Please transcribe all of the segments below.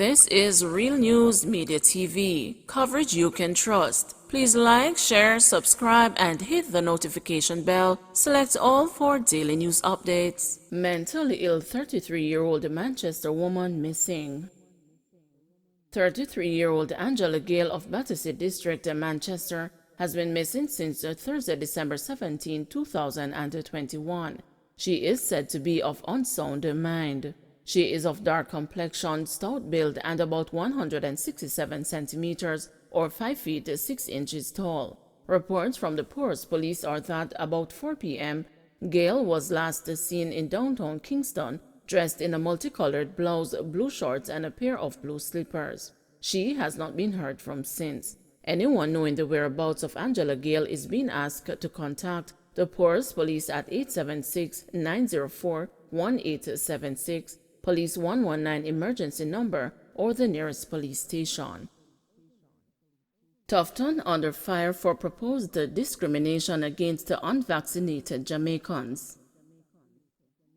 This is Real News Media TV, coverage you can trust. Please like, share, subscribe, and hit the notification bell. Select all for daily news updates. Mentally ill 33-year-old Manchester woman missing. 33-year-old Angela Gale of Battersea District in Manchester has been missing since Thursday, December 17, 2021. She is said to be of unsound mind. She is of dark complexion, stout build, and about 167 centimeters or 5 feet 6 inches tall. Reports from the Poor's police are that about 4 p.m., Gale was last seen in downtown Kingston, dressed in a multicolored blouse, blue shorts, and a pair of blue slippers. She has not been heard from since. Anyone knowing the whereabouts of Angela Gale is being asked to contact the Poor's police at 876-904-1876, Police 119 emergency number, or the nearest police station. Tufton under fire for proposed discrimination against the unvaccinated Jamaicans.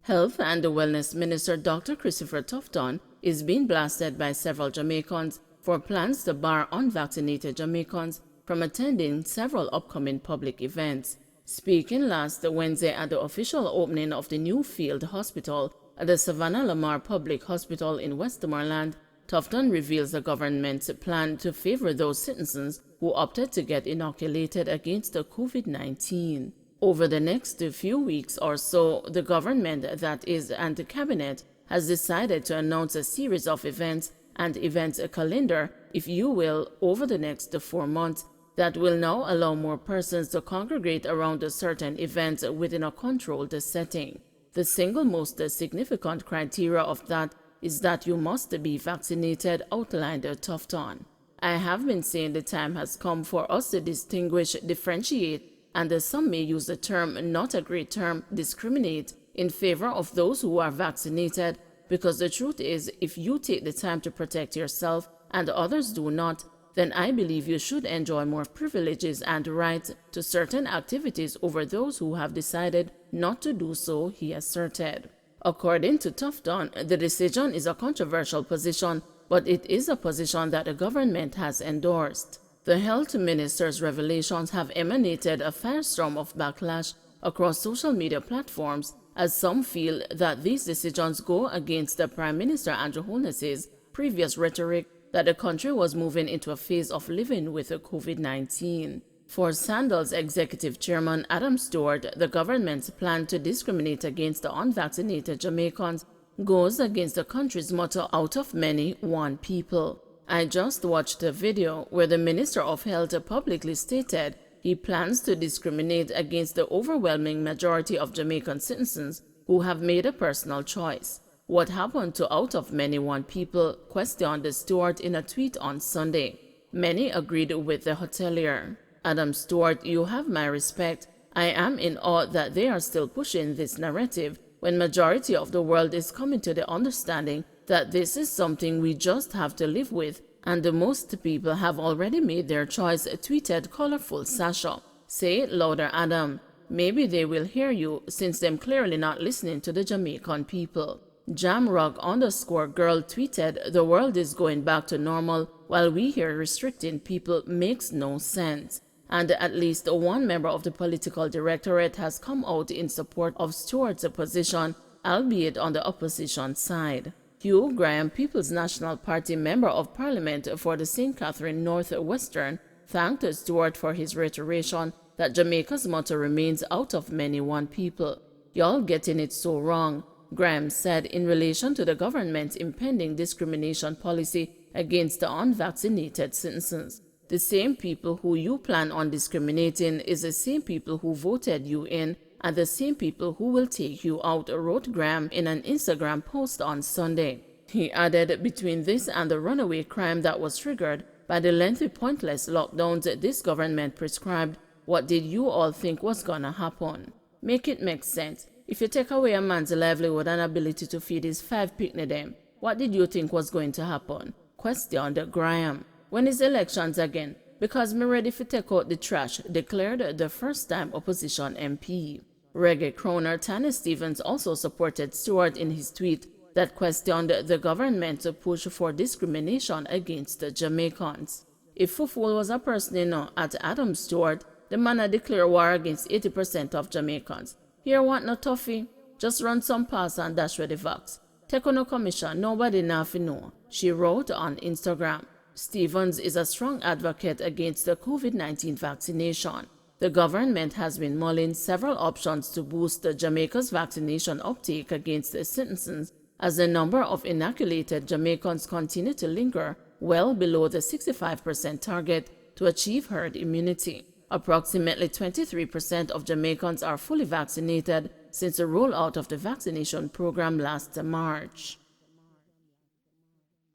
Health and Wellness Minister Dr. Christopher Tufton is being blasted by several Jamaicans for plans to bar unvaccinated Jamaicans from attending several upcoming public events. Speaking last Wednesday at the official opening of the new field hospital at the Savannah Lamar Public Hospital in Westmoreland, Tufton reveals the government's plan to favor those citizens who opted to get inoculated against the COVID-19. Over the next few weeks or so, the government, that is, and the cabinet, has decided to announce a series of events and events calendar, if you will, over the next 4 months, that will now allow more persons to congregate around a certain event within a controlled setting. The single most significant criteria of that is that you must be vaccinated, outlined Tufton. I have been saying the time has come for us to distinguish, differentiate, and some may use the term, not a great term, discriminate, in favor of those who are vaccinated, because the truth is, if you take the time to protect yourself and others do not, then I believe you should enjoy more privileges and rights to certain activities over those who have decided not to do so, he asserted. According to Tufton, the decision is a controversial position, but it is a position that the government has endorsed. The health minister's revelations have emanated a firestorm of backlash across social media platforms, as some feel that these decisions go against the Prime Minister Andrew Holness's previous rhetoric that the country was moving into a phase of living with COVID-19. For Sandals Executive Chairman Adam Stewart, the government's plan to discriminate against the unvaccinated Jamaicans goes against the country's motto, out of many, one people. I just watched a video where the Minister of Health publicly stated he plans to discriminate against the overwhelming majority of Jamaican citizens who have made a personal choice. What happened to out of many one people? Questioned Stewart in a tweet on Sunday. Many agreed with the hotelier. Adam Stewart, you have my respect. I am in awe that they are still pushing this narrative when majority of the world is coming to the understanding that this is something we just have to live with, and the most people have already made their choice, tweeted colorful Sasha. Say it louder, Adam. Maybe they will hear you, since them clearly not listening to the Jamaican people. Jamrock_girl tweeted, the world is going back to normal while we here restricting people makes no sense. And at least one member of the political directorate has come out in support of Stewart's position, albeit on the opposition side. Hugh Graham, People's National Party Member of Parliament for the St. Catherine North Western, thanked Stewart for his reiteration that Jamaica's motto remains out of many one people. Y'all getting it so wrong, Graham said in relation to the government's impending discrimination policy against the unvaccinated citizens. The same people who you plan on discriminating is the same people who voted you in and the same people who will take you out, wrote Graham in an Instagram post on Sunday. He added, between this and the runaway crime that was triggered by the lengthy pointless lockdowns this government prescribed, what did you all think was gonna happen? Make it make sense. If you take away a man's livelihood and ability to feed his 5 picnic them, what did you think was going to happen? Questioned Graham. When is elections again? Because me ready to take out the trash, declared the first-time opposition MP. Reggae crooner Tanner Stevens also supported Stewart in his tweet, that questioned the government's push for discrimination against the Jamaicans. If Fuful was a person at Adams Stewart, the man had declared war against 80% of Jamaicans. Here want no toffee? Just run some pass and dash with the vax. Take on no commission, nobody nothing know, she wrote on Instagram. Stevens is a strong advocate against the COVID-19 vaccination. The government has been mulling several options to boost Jamaica's vaccination uptake against the citizens as the number of inoculated Jamaicans continue to linger well below the 65% target to achieve herd immunity. Approximately 23% of Jamaicans are fully vaccinated since the rollout of the vaccination program last March.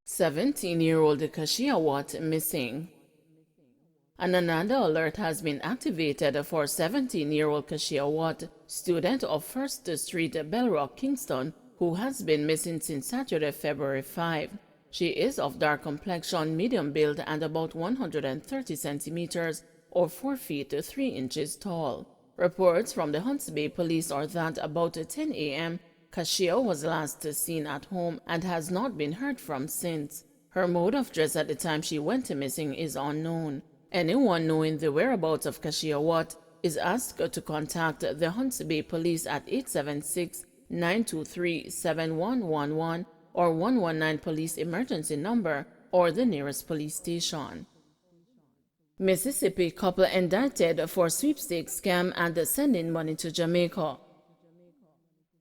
17-year-old Kashia Watt missing. And another alert has been activated for 17-year-old Kashia Watt, student of First Street, Bellrock, Kingston, who has been missing since Saturday, February 5. She is of dark complexion, medium build, and about 130 centimeters, or 4 feet 3 inches tall. Reports from the Hunts Bay Police are that about 10 a.m., Kashia was last seen at home and has not been heard from since. Her mode of dress at the time she went missing is unknown. Anyone knowing the whereabouts of Kashia Watt is asked to contact the Hunts Bay Police at 876-923-7111 or 119 police emergency number or the nearest police station. Mississippi couple indicted for sweepstakes scam and sending money to Jamaica.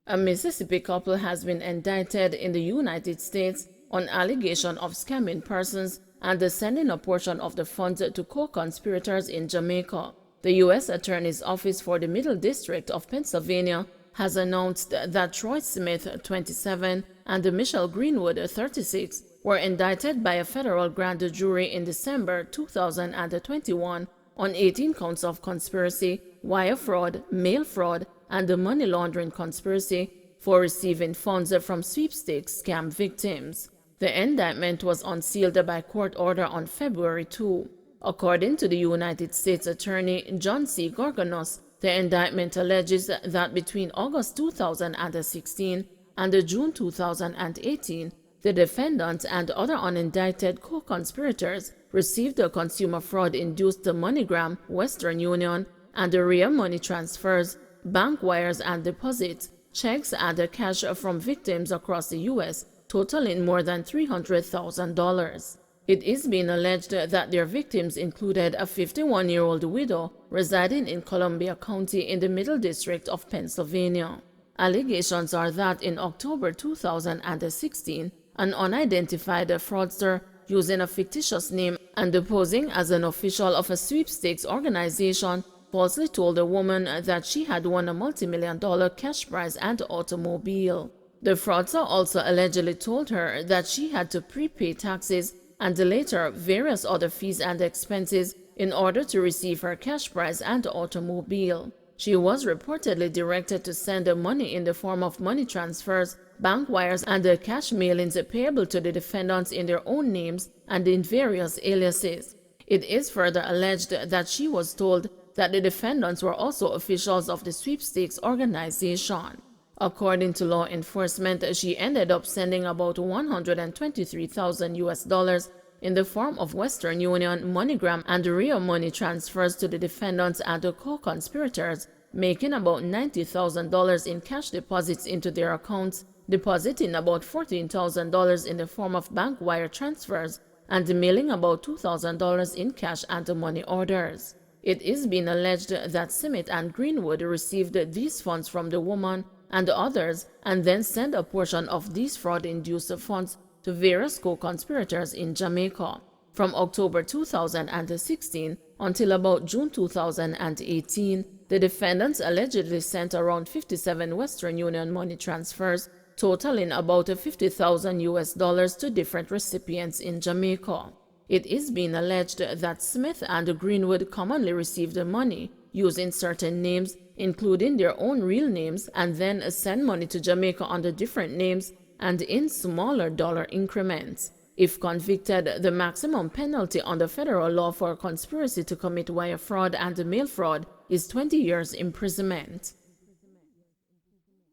A Mississippi couple has been indicted in the United States on allegation of scamming persons and sending a portion of the funds to co-conspirators in Jamaica. The U.S. Attorney's Office for the Middle District of Pennsylvania has announced that Troy Smith, 27, and Michelle Greenwood, 36, were indicted by a federal grand jury in December 2021 on 18 counts of conspiracy, wire fraud, mail fraud, and money laundering conspiracy for receiving funds from sweepstakes scam victims. The indictment was unsealed by court order on February 2. According to the United States Attorney John C. Gorganos, the indictment alleges that between August 2016 and June 2018, the defendant and other unindicted co-conspirators received the consumer fraud-induced MoneyGram, Western Union, and RNM money transfers, bank wires and deposits, checks and cash from victims across the U.S., totaling more than $300,000. It is being alleged that their victims included a 51-year-old widow residing in Columbia County in the Middle District of Pennsylvania. Allegations are that in October 2016, an unidentified fraudster using a fictitious name and posing as an official of a sweepstakes organization falsely told a woman that she had won a multi-million-dollar cash prize and automobile. The fraudster also allegedly told her that she had to prepay taxes and later various other fees and expenses in order to receive her cash prize and automobile. She was reportedly directed to send the money in the form of money transfers, bank wires, and cash mailings payable to the defendants in their own names and in various aliases. It is further alleged that she was told that the defendants were also officials of the sweepstakes organization. According to law enforcement, she ended up sending about $123,000 in the form of Western Union, MoneyGram, and RNM money transfers to the defendants and the co-conspirators, making about $90,000 in cash deposits into their accounts, depositing about $14,000 in the form of bank wire transfers, and mailing about $2,000 in cash and money orders. It is being alleged that Smith and Greenwood received these funds from the woman and others, and then sent a portion of these fraud-induced funds to various co-conspirators in Jamaica. From October 2016 until about June 2018, the defendants allegedly sent around 57 Western Union money transfers, totaling about $50,000 to different recipients in Jamaica. It is being alleged that Smith and Greenwood commonly received the money using certain names, including their own real names, and then send money to Jamaica under different names and in smaller dollar increments. If convicted, the maximum penalty under federal law for conspiracy to commit wire fraud and mail fraud is 20 years imprisonment.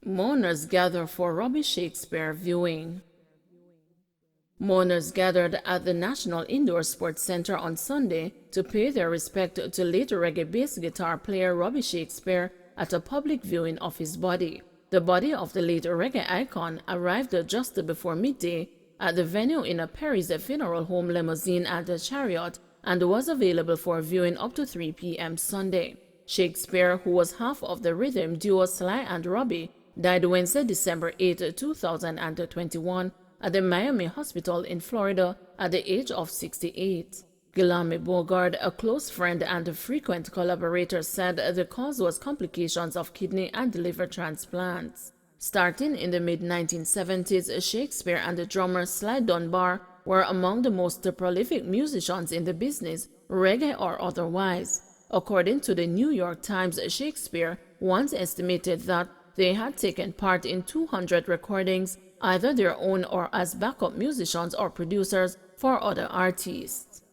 Mourners gather for Robbie Shakespeare viewing. Mourners gathered at the National Indoor Sports Center on Sunday to pay their respect to late reggae bass guitar player Robbie Shakespeare at a public viewing of his body. The body of the late reggae icon arrived just before midday at the venue in a Paris funeral home limousine and a chariot and was available for viewing up to 3 p.m. Sunday. Shakespeare, who was half of the rhythm duo Sly and Robbie, died Wednesday, December 8, 2021 at the Miami Hospital in Florida at the age of 68. Guillaume Bogard, a close friend and a frequent collaborator, said the cause was complications of kidney and liver transplants. Starting in the mid-1970s, Shakespeare and the drummer Sly Dunbar were among the most prolific musicians in the business, reggae or otherwise. According to the New York Times, Shakespeare once estimated that they had taken part in 200 recordings, either their own or as backup musicians or producers for other artists.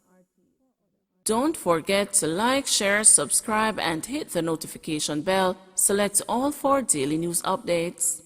Don't forget to like, share, subscribe, and hit the notification bell. Select all for daily news updates.